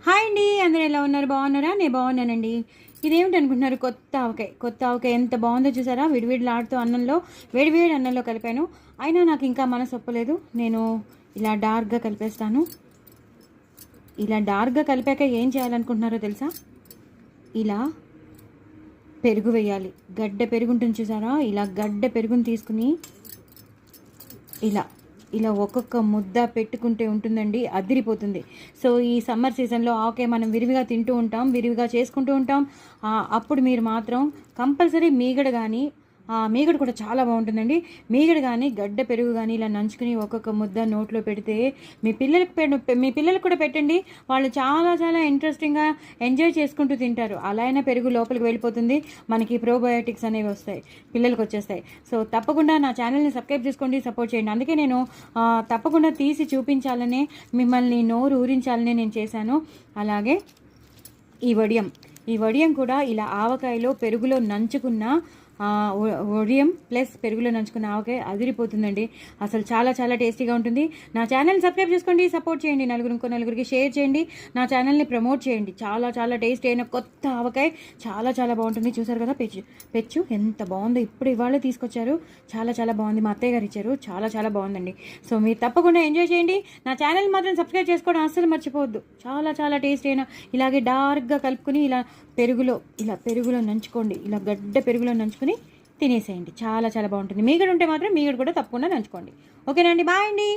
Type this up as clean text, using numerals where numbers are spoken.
Hi అండి, అందరూ ఎలా ఉన్నారు? బాగున్నారా? నేను బాగున్నానండి. ఇదేమిటి అనుకుంటున్నారు? కొత్త ఆవకాయ ఎంత బాగుందో చూసారా? విడివిడిలాడుతూ అన్నంలో, వేడివేడి అన్నంలో కలిపాను. అయినా నాకు ఇంకా మనసు ఒప్పలేదు. నేను ఇలా డార్క్గా కలిపేస్తాను. ఇలా డార్క్గా కలిపాక ఏం చేయాలనుకుంటున్నారో తెలుసా? ఇలా పెరుగు వేయాలి. గడ్డ పెరుగు ఉంటుంది చూసారా? ఇలా గడ్డ పెరుగుని తీసుకుని ఇలా ఇలా ఒక్కొక్క ముద్ద పెట్టుకుంటే ఉంటుందండి, అదిరిపోతుంది. సో ఈ సమ్మర్ సీజన్లో ఆవకాయ మనం విరివిగా తింటూ ఉంటాం, విరివిగా చేసుకుంటూ ఉంటాం. అప్పుడు మీరు మాత్రం కంపల్సరీ మీగడ కానీ, మీగడ కూడా చాలా బాగుంటుందండి. మీగడ కానీ గడ్డ పెరుగు కానీ ఇలా నంచుకుని ఒక్కొక్క ముద్ద నోట్లో పెడితే మీ పిల్లలకు కూడా పెట్టండి. వాళ్ళు చాలా చాలా ఇంట్రెస్టింగ్గా ఎంజాయ్ చేసుకుంటూ తింటారు. అలా అయినా పెరుగు లోపలికి వెళ్ళిపోతుంది, మనకి ప్రోబయోటిక్స్ అనేవి వస్తాయి, పిల్లలకు వచ్చేస్తాయి. సో తప్పకుండా నా ఛానల్ని సబ్స్క్రైబ్ చేసుకోండి, సపోర్ట్ చేయండి. అందుకే నేను తప్పకుండా తీసి చూపించాలనే, మిమ్మల్ని నోరు ఊరించాలనే నేను చేశాను. అలాగే ఈ వడియం కూడా ఇలా ఆవకాయలో పెరుగులో నంచుకున్న వడియం ప్లస్ పెరుగులో నంచుకున్న ఆవకాయ అదిరిపోతుందండి. అసలు చాలా చాలా టేస్టీగా ఉంటుంది. నా ఛానల్ని సబ్స్క్రైబ్ చేసుకోండి, సపోర్ట్ చేయండి, నలుగురికి షేర్ చేయండి, నా ఛానల్ని ప్రమోట్ చేయండి. చాలా చాలా టేస్టీ అయిన కొత్త ఆవకాయ చాలా చాలా బాగుంటుంది. చూసారు కదా పెచ్చు ఎంత బాగుందో, ఇప్పుడు ఇవాళ తీసుకొచ్చారు. చాలా చాలా బాగుంది, మా అత్తయ్య గారు ఇచ్చారు. చాలా చాలా బాగుందండి. సో మీరు తప్పకుండా ఎంజాయ్ చేయండి. నా ఛానల్ మాత్రం సబ్స్క్రైబ్ చేసుకోవడం అస్సలు మర్చిపోవద్దు. చాలా చాలా టేస్టీ అయిన ఇలాగే డార్క్గా కలుపుకొని ఇలా పెరుగులో నంచుకోండి. ఇలా గడ్డ పెరుగులో నంచుకొని తినేసేయండి. చాలా చాలా బాగుంటుంది. మీగడ ఉంటే మాత్రం మీగడ కూడా తప్పకుండా నంచుకోండి. ఓకేనా అండి? బాయ్ అండి.